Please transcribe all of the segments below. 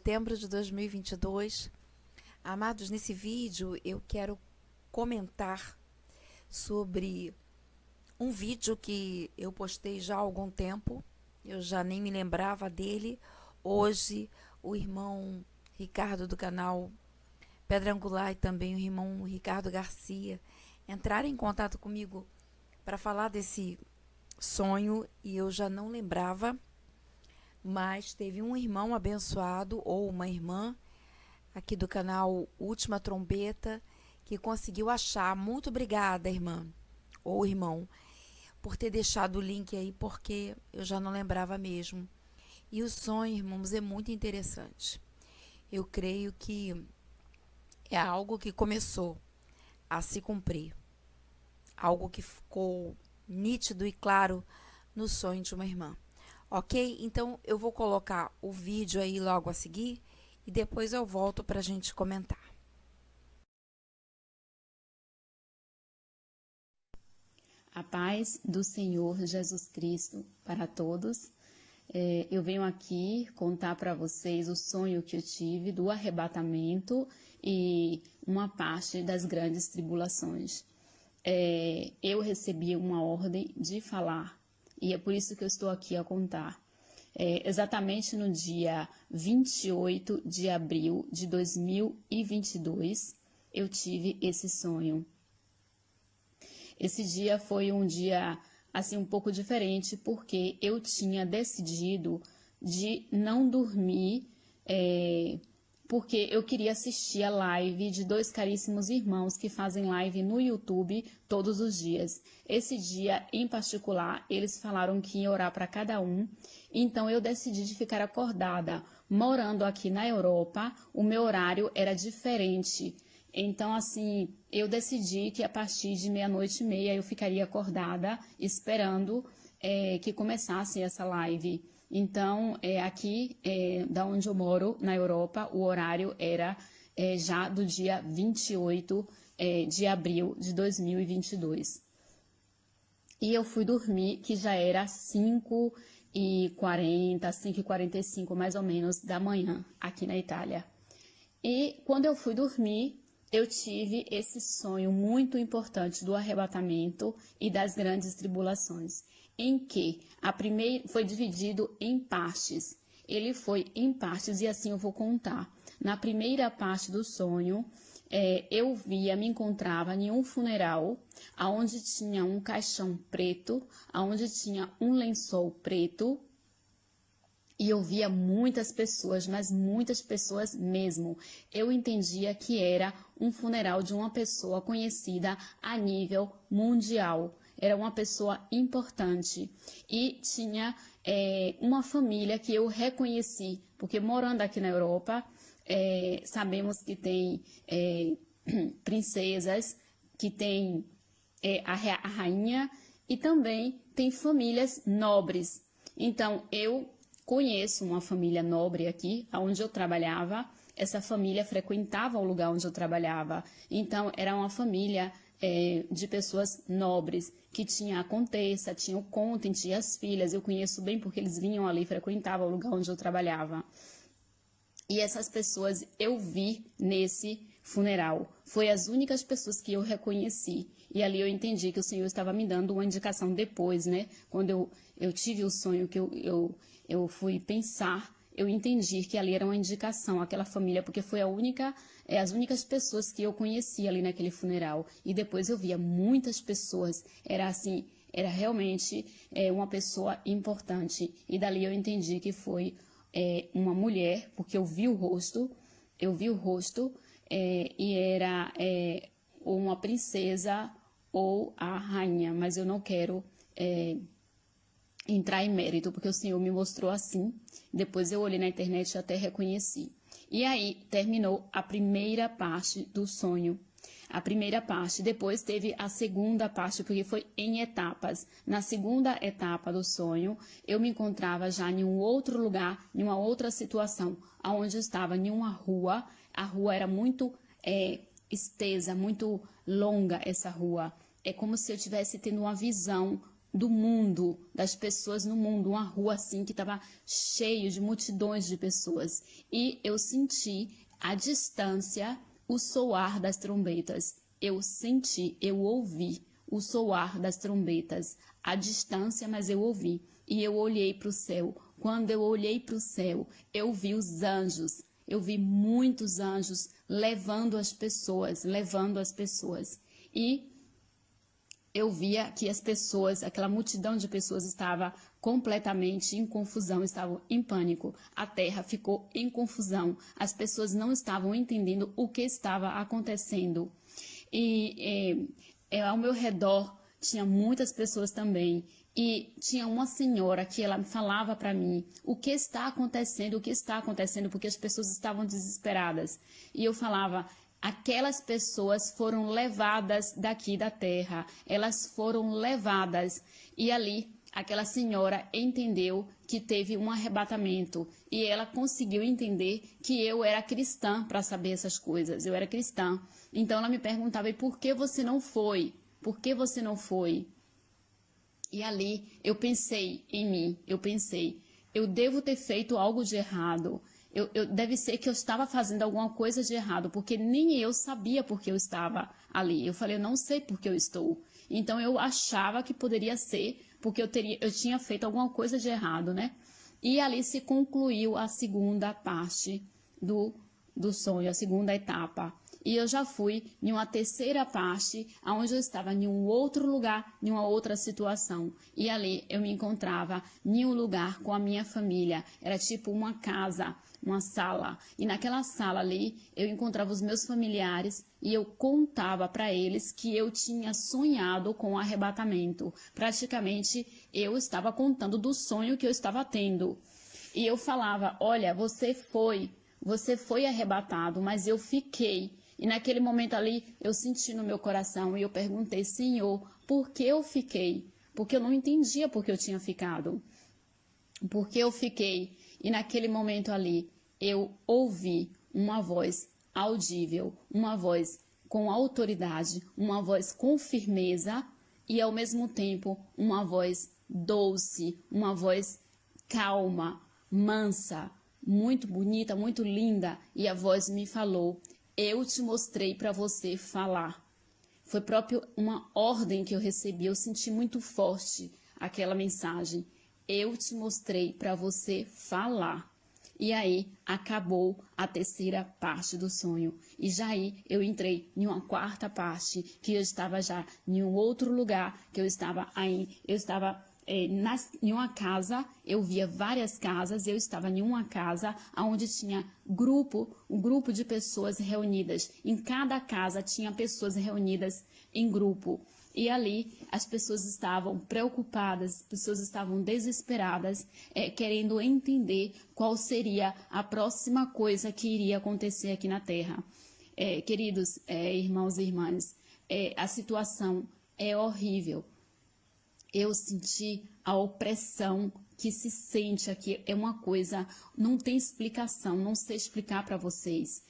setembro de 2022. Amados, nesse vídeo eu quero comentar sobre um vídeo que eu postei já há algum tempo. Eu já nem me lembrava dele. Hoje o irmão Ricardo do canal Pedra Angular e também o irmão Ricardo Garcia entraram em contato comigo para falar desse sonho e eu já não lembrava. Mas teve um irmão abençoado ou uma irmã aqui do canal Última Trombeta que conseguiu achar. Muito obrigada, irmã ou irmão, por ter deixado o link aí, porque eu já não lembrava mesmo. E o sonho, irmãos, é muito interessante. Eu creio que é algo que começou a se cumprir. Algo que ficou nítido e claro no sonho de uma irmã. Ok? Então eu vou colocar o vídeo aí logo a seguir e depois eu volto para a gente comentar. A paz do Senhor Jesus Cristo para todos. Eu venho aqui contar para vocês o sonho que eu tive do arrebatamento e uma parte das grandes tribulações. Eu recebi uma ordem de falar e é por isso que eu estou aqui a contar. Exatamente no dia 28 de abril de 2022, eu tive esse sonho. Esse dia foi um dia assim um pouco diferente, porque eu tinha decidido de não dormir, porque eu queria assistir a live de dois caríssimos irmãos que fazem live no YouTube todos os dias. Esse dia, em particular, eles falaram que iam orar para cada um, então eu decidi de ficar acordada. Morando aqui na Europa, o meu horário era diferente. Então, assim, eu decidi que a partir de 00:30 eu ficaria acordada esperando que começasse essa live. Então, aqui da onde eu moro, na Europa, o horário era já do dia 28 de abril de 2022. E eu fui dormir, que já era 5h40, 5h45 mais ou menos da manhã, aqui na Itália. E quando eu fui dormir, eu tive esse sonho muito importante do arrebatamento e das grandes tribulações, em que a primeira foi dividido em partes. Ele foi em partes e assim eu vou contar. Na primeira parte do sonho, eu me encontrava em um funeral, onde tinha um caixão preto, onde tinha um lençol preto, e eu via muitas pessoas, mas muitas pessoas mesmo. Eu entendia que era um funeral de uma pessoa conhecida a nível mundial. Era uma pessoa importante. E tinha uma família que eu reconheci, porque morando aqui na Europa, sabemos que tem princesas, que tem a rainha e também tem famílias nobres. Então, eu conheço uma família nobre aqui, onde eu trabalhava. Essa família frequentava o lugar onde eu trabalhava. Então, era uma família de pessoas nobres, que tinha a Contessa, tinha o Conte, tinha as filhas. Eu conheço bem porque eles vinham ali, frequentavam o lugar onde eu trabalhava. E essas pessoas eu vi nesse funeral. Foi as únicas pessoas que eu reconheci. E ali eu entendi que o Senhor estava me dando uma indicação depois, né? Quando eu tive o sonho que eu fui pensar, eu entendi que ali era uma indicação, aquela família, porque foi as únicas pessoas que eu conheci ali naquele funeral. E depois eu via muitas pessoas, era realmente uma pessoa importante. E dali eu entendi que foi uma mulher, porque eu vi o rosto, e era uma princesa ou a rainha, mas eu não quero entrar em mérito, porque o Senhor me mostrou assim. Depois eu olhei na internet e até reconheci. E aí terminou a primeira parte do sonho. A primeira parte, depois teve a segunda parte, porque foi em etapas. Na segunda etapa do sonho, eu me encontrava já em um outro lugar, em uma outra situação, onde eu estava em uma rua. A rua era muito estesa, muito longa essa rua. É como se eu estivesse tendo uma visão do mundo, das pessoas no mundo, uma rua assim que estava cheio de multidões de pessoas. E eu senti à distância o soar das trombetas. Eu senti, eu ouvi o soar das trombetas à distância, mas eu ouvi. E eu olhei para o céu. Quando eu olhei para o céu, eu vi os anjos. Eu vi muitos anjos levando as pessoas. E eu via que as pessoas, aquela multidão de pessoas estava completamente em confusão, estavam em pânico. A terra ficou em confusão. As pessoas não estavam entendendo o que estava acontecendo. E ao meu redor tinha muitas pessoas também. E tinha uma senhora que ela falava para mim o que está acontecendo, porque as pessoas estavam desesperadas. E eu falava, aquelas pessoas foram levadas daqui da terra, elas foram levadas. E ali, aquela senhora entendeu que teve um arrebatamento e ela conseguiu entender que eu era cristã para saber essas coisas, eu era cristã. Então ela me perguntava, e por que você não foi? Por que você não foi? E ali eu pensei em mim, eu devo ter feito algo de errado. Deve ser que eu estava fazendo alguma coisa de errado, porque nem eu sabia por que eu estava ali. Eu falei, eu não sei por que eu estou. Então eu achava que poderia ser porque eu tinha feito alguma coisa de errado, né? E ali se concluiu a segunda parte do sonho, a segunda etapa. E eu já fui em uma terceira parte, onde eu estava em um outro lugar, em uma outra situação. E ali eu me encontrava em um lugar com a minha família. Era tipo uma casa, uma sala. E naquela sala ali, eu encontrava os meus familiares e eu contava para eles que eu tinha sonhado com o arrebatamento. Praticamente, eu estava contando do sonho que eu estava tendo. E eu falava, olha, você foi arrebatado, mas eu fiquei. E naquele momento ali, eu senti no meu coração e eu perguntei, Senhor, por que eu fiquei? Porque eu não entendia por que eu tinha ficado. Por que eu fiquei? E naquele momento ali, eu ouvi uma voz audível, uma voz com autoridade, uma voz com firmeza e, ao mesmo tempo, uma voz doce, uma voz calma, mansa, muito bonita, muito linda. E a voz me falou, eu te mostrei para você falar. Foi próprio uma ordem que eu recebi, eu senti muito forte aquela mensagem. Eu te mostrei para você falar. E aí acabou a terceira parte do sonho. E já aí eu entrei em uma quarta parte, que eu estava já em um outro lugar, que eu estava em uma casa, eu via várias casas, eu estava em uma casa onde tinha um grupo de pessoas reunidas. Em cada casa tinha pessoas reunidas em grupo. E ali as pessoas estavam preocupadas, as pessoas estavam desesperadas, querendo entender qual seria a próxima coisa que iria acontecer aqui na Terra. Queridos irmãos e irmãs, a situação é horrível. Eu senti a opressão que se sente aqui. É uma coisa, não tem explicação, não sei explicar para vocês.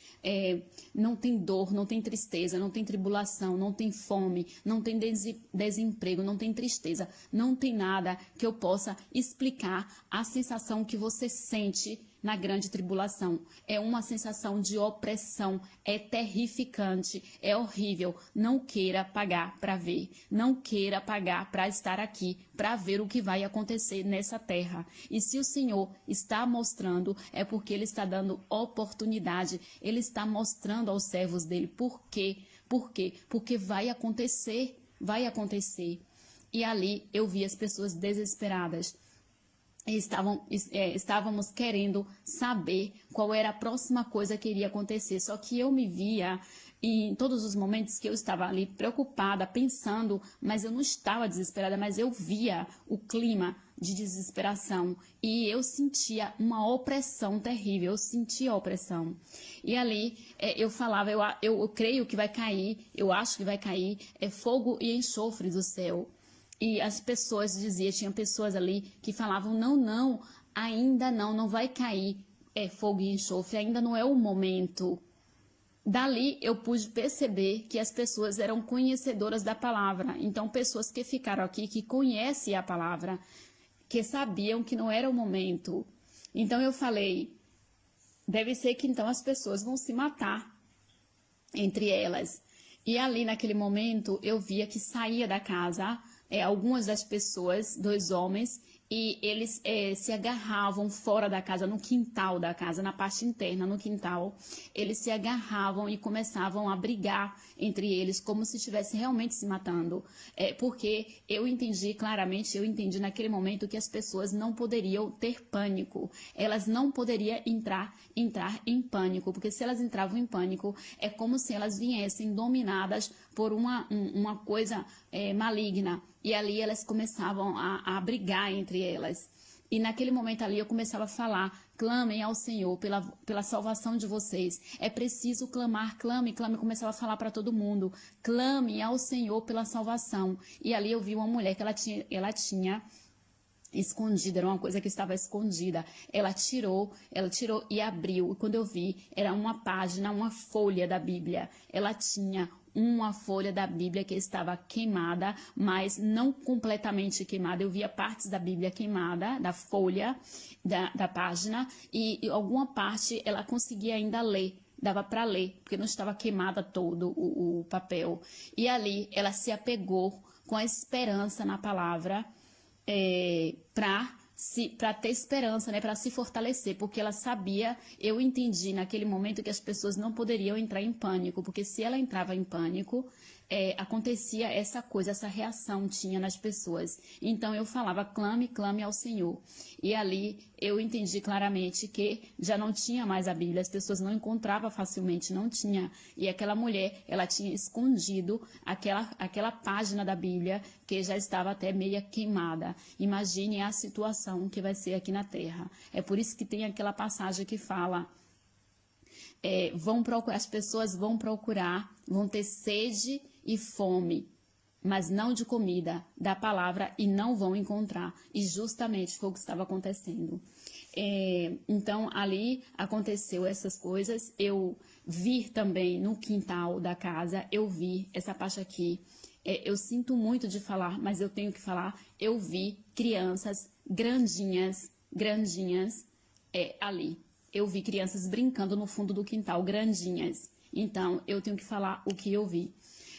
Não tem dor, não tem tristeza, não tem tribulação, não tem fome, não tem desemprego, não tem tristeza. Não tem nada que eu possa explicar a sensação que você sente na grande tribulação. É uma sensação de opressão, é terrificante, é horrível. Não queira pagar para ver, não queira pagar para estar aqui, para ver o que vai acontecer nessa terra. E se o Senhor está mostrando, é porque Ele está dando oportunidade, Ele está mostrando aos servos dEle. Por quê? Por quê? Porque vai acontecer, vai acontecer. E ali eu vi as pessoas desesperadas. Estávamos querendo saber qual era a próxima coisa que iria acontecer. Só que eu me via em todos os momentos que eu estava ali preocupada, pensando, mas eu não estava desesperada, mas eu via o clima de desesperação e eu sentia uma opressão terrível, eu sentia a opressão. E ali eu falava, eu creio que vai cair, eu acho que vai cair, fogo e enxofre do céu. E as pessoas diziam, tinha pessoas ali que falavam, não, ainda não vai cair fogo e enxofre, ainda não é o momento. Dali eu pude perceber que as pessoas eram conhecedoras da palavra. Então, pessoas que ficaram aqui, que conhecem a palavra, que sabiam que não era o momento. Então, eu falei, deve ser que então as pessoas vão se matar entre elas. E ali, naquele momento, eu via que saía da casa algumas das pessoas, 2 homens, e eles se agarravam fora da casa, no quintal da casa, na parte interna, no quintal. Eles se agarravam e começavam a brigar entre eles, como se estivessem realmente se matando. Porque eu entendi claramente, eu entendi naquele momento que as pessoas não poderiam ter pânico. Elas não poderiam entrar em pânico, porque se elas entravam em pânico, é como se elas viessem dominadas por uma coisa maligna. E ali elas começavam a brigar entre elas. E naquele momento ali eu começava a falar, clamem ao Senhor pela salvação de vocês. É preciso clamar, clame. Começava a falar para todo mundo, clame ao Senhor pela salvação. E ali eu vi uma mulher que ela tinha escondida, era uma coisa que estava escondida. Ela tirou e abriu. E quando eu vi, era uma página, uma folha da Bíblia. Ela tinha uma folha da Bíblia que estava queimada, mas não completamente queimada. Eu via partes da Bíblia queimada, da folha, da página, e alguma parte ela conseguia ainda ler. Dava para ler, porque não estava queimada todo o papel. E ali ela se apegou com a esperança na palavra, para ter esperança, né, para se fortalecer, porque ela sabia, eu entendi naquele momento que as pessoas não poderiam entrar em pânico, porque se ela entrava em pânico, acontecia essa coisa, essa reação tinha nas pessoas. Então eu falava, clame ao Senhor. E ali eu entendi claramente que já não tinha mais a Bíblia, as pessoas não encontravam facilmente, não tinha. E aquela mulher, ela tinha escondido aquela página da Bíblia que já estava até meia queimada. Imagine a situação que vai ser aqui na Terra. É por isso que tem aquela passagem que fala, as pessoas vão procurar, vão ter sede e fome, mas não de comida, da palavra, e não vão encontrar. E justamente foi o que estava acontecendo. Então, ali aconteceu essas coisas. Eu vi também no quintal da casa, eu vi essa parte aqui. Eu sinto muito de falar, mas eu tenho que falar. Eu vi crianças grandinhas ali. Eu vi crianças brincando no fundo do quintal, grandinhas. Então, eu tenho que falar o que eu vi.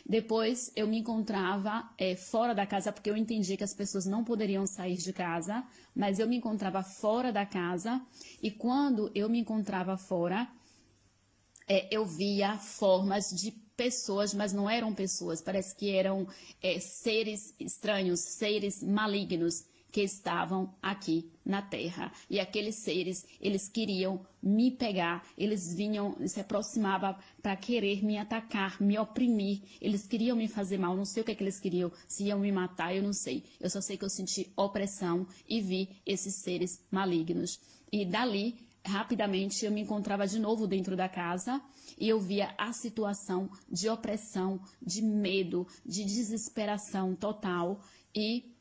Depois, eu me encontrava fora da casa, porque eu entendi que as pessoas não poderiam sair de casa, mas eu me encontrava fora da casa, e quando eu me encontrava fora, eu via formas de pessoas, mas não eram pessoas, parece que eram seres estranhos, seres malignos, que estavam aqui na terra. E aqueles seres, eles queriam me pegar, eles vinham, se aproximavam para querer me atacar, me oprimir, eles queriam me fazer mal, não sei o que eles queriam, se iam me matar, eu não sei. Eu só sei que eu senti opressão e vi esses seres malignos. E dali, rapidamente, eu me encontrava de novo dentro da casa e eu via a situação de opressão, de medo, de desesperação total e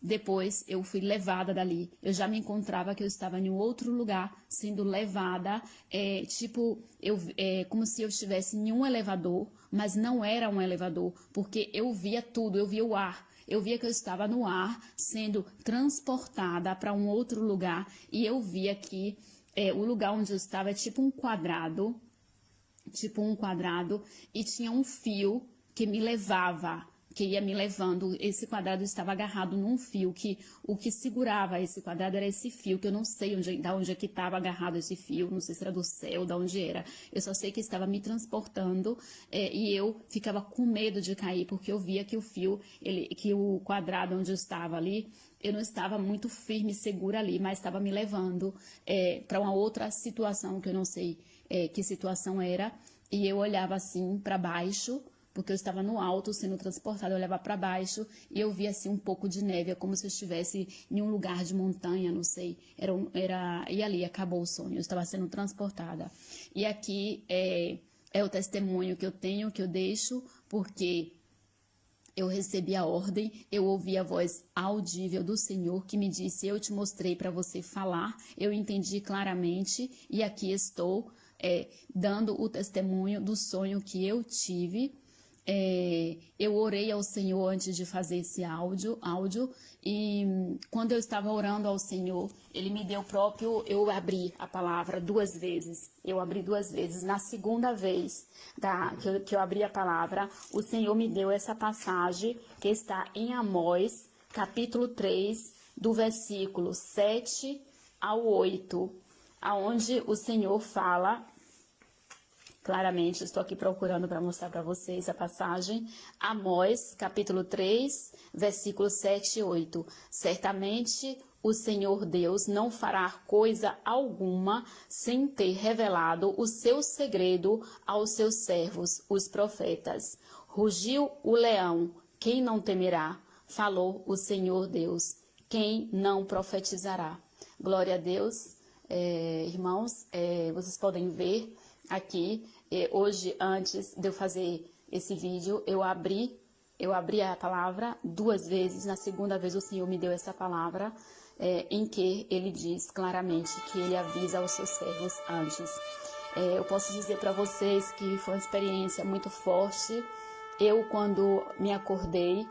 depois eu fui levada dali. Eu já me encontrava que eu estava em um outro lugar, sendo levada, como se eu estivesse em um elevador, mas não era um elevador, porque eu via tudo, eu via o ar. Eu via que eu estava no ar, sendo transportada para um outro lugar, e eu via que o lugar onde eu estava é tipo um quadrado, e tinha um fio que me levava, que ia me levando. Esse quadrado estava agarrado num fio, que o que segurava esse quadrado era esse fio, que eu não sei da onde é que estava agarrado esse fio, não sei se era do céu, da onde era. Eu só sei que estava me transportando e eu ficava com medo de cair, porque eu via que o fio, que o quadrado onde eu estava ali, eu não estava muito firme, segura ali, mas estava me levando para uma outra situação, que eu não sei que situação era, e eu olhava assim para baixo, porque eu estava no alto sendo transportada, eu olhava para baixo e eu via assim um pouco de neve, é como se eu estivesse em um lugar de montanha, não sei, e ali acabou o sonho, eu estava sendo transportada. E aqui é o testemunho que eu tenho, que eu deixo, porque eu recebi a ordem, eu ouvi a voz audível do Senhor que me disse, eu te mostrei para você falar, eu entendi claramente e aqui estou dando o testemunho do sonho que eu tive. Eu orei ao Senhor antes de fazer esse áudio, e quando eu estava orando ao Senhor, Ele me deu eu abri a palavra 2 vezes. Eu abri 2 vezes. Na segunda vez que eu abri a palavra, o Senhor me deu essa passagem que está em Amós, capítulo 3, do versículo 7 ao 8, aonde o Senhor fala... Claramente, estou aqui procurando para mostrar para vocês a passagem. Amós, capítulo 3, versículos 7 e 8. Certamente o Senhor Deus não fará coisa alguma sem ter revelado o seu segredo aos seus servos, os profetas. Rugiu o leão, quem não temerá? Falou o Senhor Deus, quem não profetizará? Glória a Deus. Irmãos, vocês podem ver aqui, hoje, antes de eu fazer esse vídeo, eu abri a palavra 2 vezes. Na segunda vez o Senhor me deu essa palavra, em que Ele diz claramente que Ele avisa aos seus servos antes. Eu posso dizer para vocês que foi uma experiência muito forte. Eu, quando me acordei,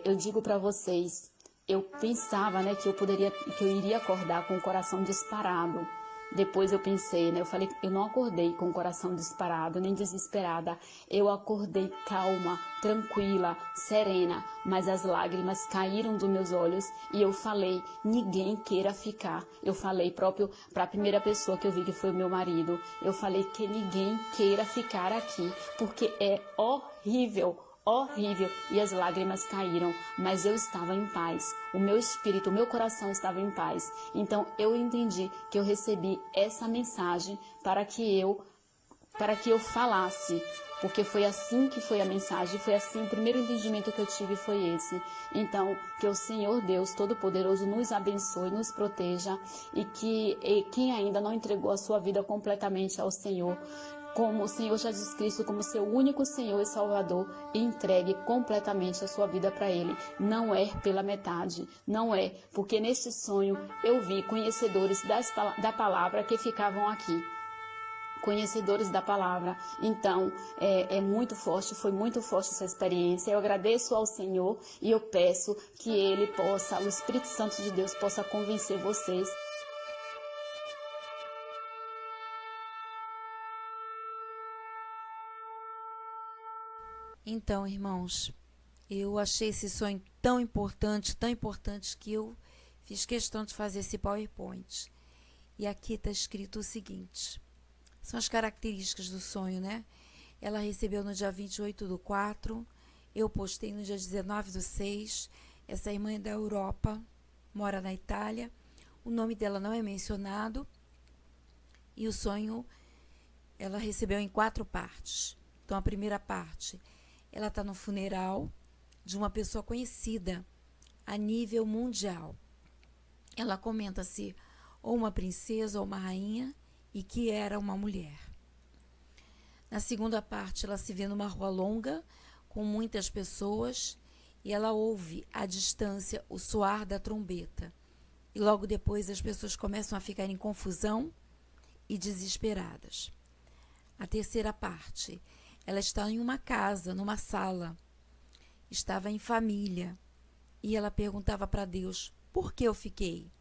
eu digo para vocês, eu pensava, né, que eu iria acordar com o coração disparado. Depois eu pensei, né? Eu falei, eu não acordei com o coração disparado, nem desesperada. Eu acordei calma, tranquila, serena, mas as lágrimas caíram dos meus olhos e eu falei, ninguém queira ficar. Eu falei próprio para a primeira pessoa que eu vi, que foi o meu marido. Eu falei que ninguém queira ficar aqui, porque é horrível. Horrível, e as lágrimas caíram, mas eu estava em paz, o meu espírito, o meu coração estava em paz. Então eu entendi que eu recebi essa mensagem para que eu falasse, porque foi assim que foi a mensagem, foi assim, o primeiro entendimento que eu tive foi esse. Então, que o Senhor Deus Todo-Poderoso nos abençoe, nos proteja, e que quem ainda não entregou a sua vida completamente ao Senhor, como o Senhor Jesus Cristo, como seu único Senhor e Salvador, entregue completamente a sua vida para Ele. Não é pela metade, não é, porque neste sonho eu vi conhecedores da palavra que ficavam aqui. Conhecedores da palavra. Então, é muito forte, foi muito forte essa experiência. Eu agradeço ao Senhor e eu peço que Ele possa, o Espírito Santo de Deus possa convencer vocês. Então, irmãos, eu achei esse sonho tão importante que eu fiz questão de fazer esse PowerPoint. E aqui está escrito o seguinte, são as características do sonho, né? Ela recebeu no dia 28/4, eu postei no dia 19/6, essa irmã é da Europa, mora na Itália, o nome dela não é mencionado, e o sonho ela recebeu em 4 partes. Então, a primeira parte, ela está no funeral de uma pessoa conhecida a nível mundial. Ela comenta-se ou uma princesa ou uma rainha e que era uma mulher. Na segunda parte, ela se vê numa rua longa com muitas pessoas e ela ouve à distância o soar da trombeta. E logo depois as pessoas começam a ficar em confusão e desesperadas. A terceira parte, ela está em uma casa, numa sala, estava em família, e ela perguntava para Deus, por que eu fiquei?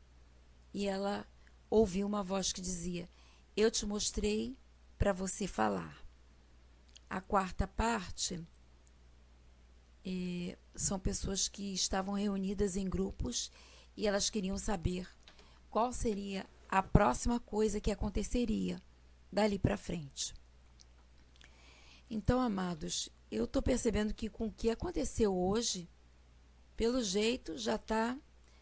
E ela ouviu uma voz que dizia, eu te mostrei para você falar. A quarta parte, são pessoas que estavam reunidas em grupos, e elas queriam saber qual seria a próxima coisa que aconteceria dali para frente. Então, amados, eu estou percebendo que com o que aconteceu hoje, pelo jeito já está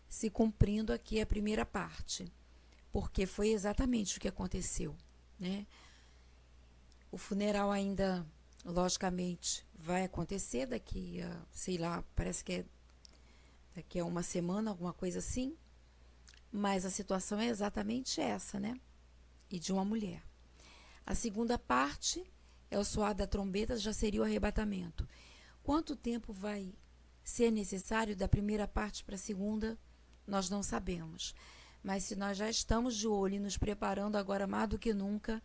se cumprindo aqui a primeira parte, porque foi exatamente o que aconteceu, né? O funeral ainda, logicamente, vai acontecer daqui a, sei lá, parece que é daqui a uma semana, alguma coisa assim, mas a situação é exatamente essa, né? E de uma mulher. A segunda parte é o soar da trombeta, já seria o arrebatamento. Quanto tempo vai ser necessário da primeira parte para a segunda, nós não sabemos. Mas se nós já estamos de olho e nos preparando agora mais do que nunca,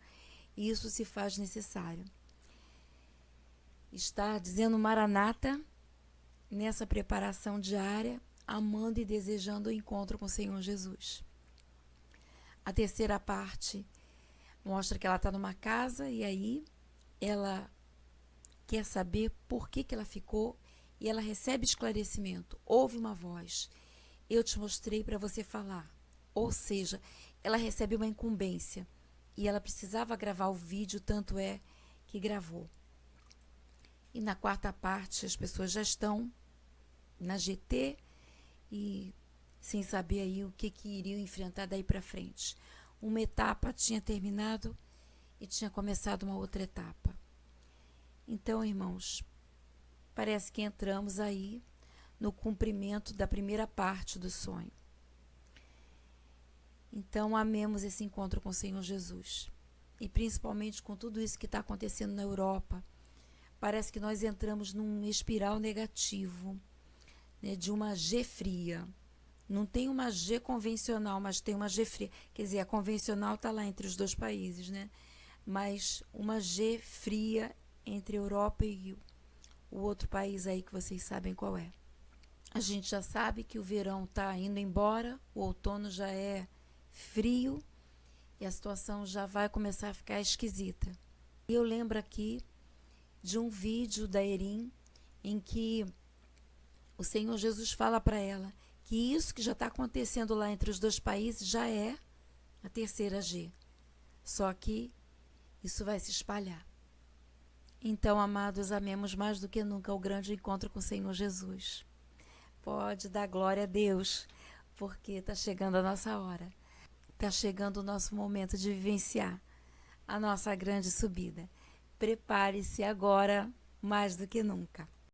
e isso se faz necessário. Está dizendo Maranata nessa preparação diária, amando e desejando o encontro com o Senhor Jesus. A terceira parte mostra que ela está numa casa e aí ela quer saber por que ela ficou e ela recebe esclarecimento. Houve uma voz. Eu te mostrei para você falar. Ou seja, ela recebe uma incumbência e ela precisava gravar o vídeo, tanto é que gravou. E na quarta parte as pessoas já estão na GT e sem saber aí o que iriam enfrentar daí para frente. Uma etapa tinha terminado e tinha começado uma outra etapa. Então, irmãos, parece que entramos aí no cumprimento da primeira parte do sonho. Então, amemos esse encontro com o Senhor Jesus. E principalmente com tudo isso que está acontecendo na Europa. Parece que nós entramos num espiral negativo, né, de uma G fria. Não tem uma G convencional, mas tem uma G fria. Quer dizer, a convencional está lá entre os dois países, né? Mas uma G fria entre a Europa e o outro país aí que vocês sabem qual é. A gente já sabe que o verão está indo embora, o outono já é frio e a situação já vai começar a ficar esquisita. E eu lembro aqui de um vídeo da Erin em que o Senhor Jesus fala para ela que isso que já está acontecendo lá entre os dois países já é a terceira G. Só que isso vai se espalhar. Então, amados, amemos mais do que nunca o grande encontro com o Senhor Jesus. Pode dar glória a Deus, porque está chegando a nossa hora. Está chegando o nosso momento de vivenciar a nossa grande subida. Prepare-se agora mais do que nunca.